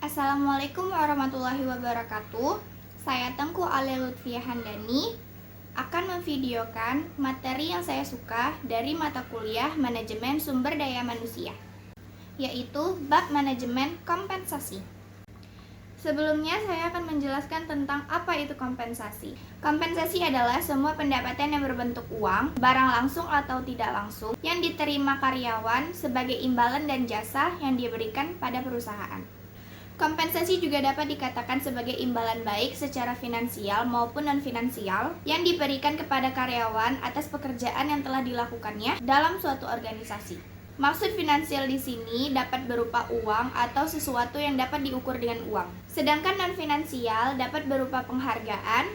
Assalamualaikum warahmatullahi wabarakatuh. Saya Tengku Alia Lutfiah Handani akan memvideokan materi yang saya suka dari mata kuliah Manajemen Sumber Daya Manusia, yaitu bab manajemen kompensasi. Sebelumnya saya akan menjelaskan tentang apa itu kompensasi. Kompensasi adalah semua pendapatan yang berbentuk uang, barang langsung atau tidak langsung, yang diterima karyawan sebagai imbalan dan jasa yang diberikan pada perusahaan. Kompensasi juga dapat dikatakan sebagai imbalan baik secara finansial maupun non-finansial yang diberikan kepada karyawan atas pekerjaan yang telah dilakukannya dalam suatu organisasi. Maksud finansial di sini dapat berupa uang atau sesuatu yang dapat diukur dengan uang. Sedangkan non-finansial dapat berupa penghargaan,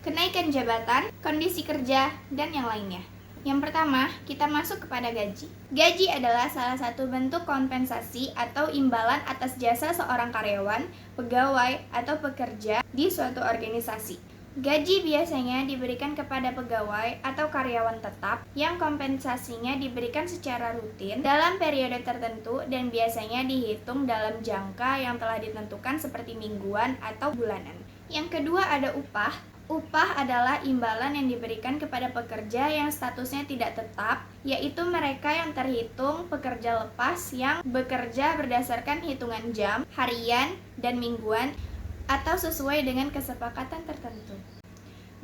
kenaikan jabatan, kondisi kerja, dan yang lainnya. Yang pertama, kita masuk kepada gaji. Gaji adalah salah satu bentuk kompensasi atau imbalan atas jasa seorang karyawan, pegawai, atau pekerja di suatu organisasi. Gaji biasanya diberikan kepada pegawai atau karyawan tetap yang kompensasinya diberikan secara rutin dalam periode tertentu dan biasanya dihitung dalam jangka yang telah ditentukan seperti mingguan atau bulanan. Yang kedua ada upah. Upah adalah imbalan yang diberikan kepada pekerja yang statusnya tidak tetap, yaitu mereka yang terhitung pekerja lepas yang bekerja berdasarkan hitungan jam, harian, dan mingguan, atau sesuai dengan kesepakatan tertentu.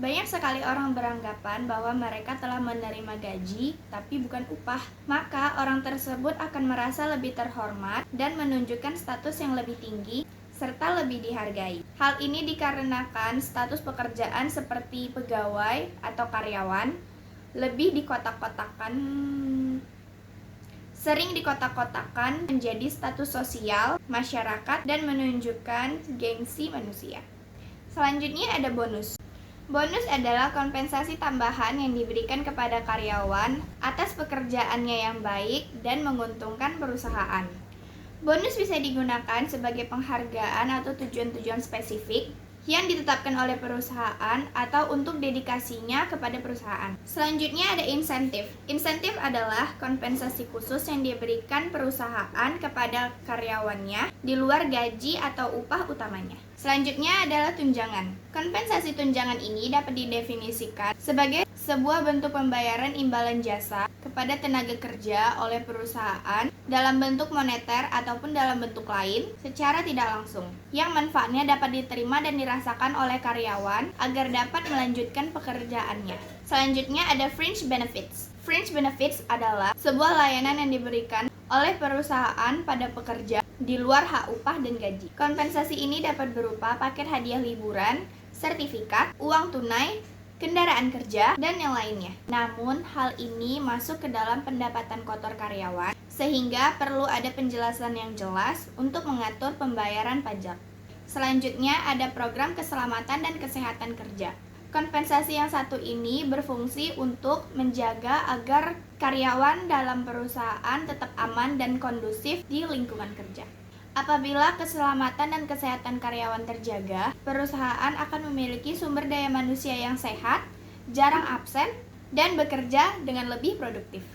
Banyak sekali orang beranggapan bahwa mereka telah menerima gaji, tapi bukan upah. Maka orang tersebut akan merasa lebih terhormat dan menunjukkan status yang lebih tinggi serta lebih dihargai. Hal ini dikarenakan status pekerjaan seperti pegawai atau karyawan sering dikotak-kotakan menjadi status sosial, masyarakat, dan menunjukkan gengsi manusia. Selanjutnya ada bonus. Bonus adalah kompensasi tambahan yang diberikan kepada karyawan atas pekerjaannya yang baik dan menguntungkan perusahaan. Bonus bisa digunakan sebagai penghargaan atau tujuan-tujuan spesifik yang ditetapkan oleh perusahaan atau untuk dedikasinya kepada perusahaan. Selanjutnya ada insentif. Insentif adalah kompensasi khusus yang diberikan perusahaan kepada karyawannya di luar gaji atau upah utamanya. Selanjutnya adalah tunjangan. Kompensasi tunjangan ini dapat didefinisikan sebagai sebuah bentuk pembayaran imbalan jasa kepada tenaga kerja oleh perusahaan dalam bentuk moneter ataupun dalam bentuk lain secara tidak langsung, yang manfaatnya dapat diterima dan dirasakan oleh karyawan agar dapat melanjutkan pekerjaannya. Selanjutnya ada fringe benefits. Fringe benefits adalah sebuah layanan yang diberikan oleh perusahaan pada pekerja di luar hak upah dan gaji. Kompensasi ini dapat berupa paket hadiah liburan, sertifikat, uang tunai, kendaraan kerja, dan yang lainnya. Namun, hal ini masuk ke dalam pendapatan kotor karyawan, sehingga perlu ada penjelasan yang jelas untuk mengatur pembayaran pajak. Selanjutnya, ada program keselamatan dan kesehatan kerja. Kompensasi yang satu ini berfungsi untuk menjaga agar karyawan dalam perusahaan tetap aman dan kondusif di lingkungan kerja. Apabila keselamatan dan kesehatan karyawan terjaga, perusahaan akan memiliki sumber daya manusia yang sehat, jarang absen, dan bekerja dengan lebih produktif.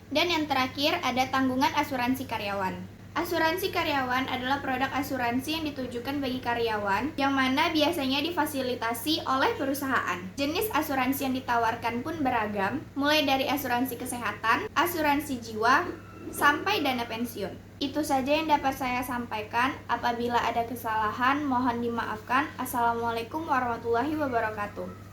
Dan yang terakhir ada tanggungan asuransi karyawan. Asuransi karyawan adalah produk asuransi yang ditujukan bagi karyawan yang mana biasanya difasilitasi oleh perusahaan. Jenis asuransi yang ditawarkan pun beragam, mulai dari asuransi kesehatan, asuransi jiwa, sampai dana pensiun. Itu saja yang dapat saya sampaikan. Apabila ada kesalahan, mohon dimaafkan. Assalamualaikum warahmatullahi wabarakatuh.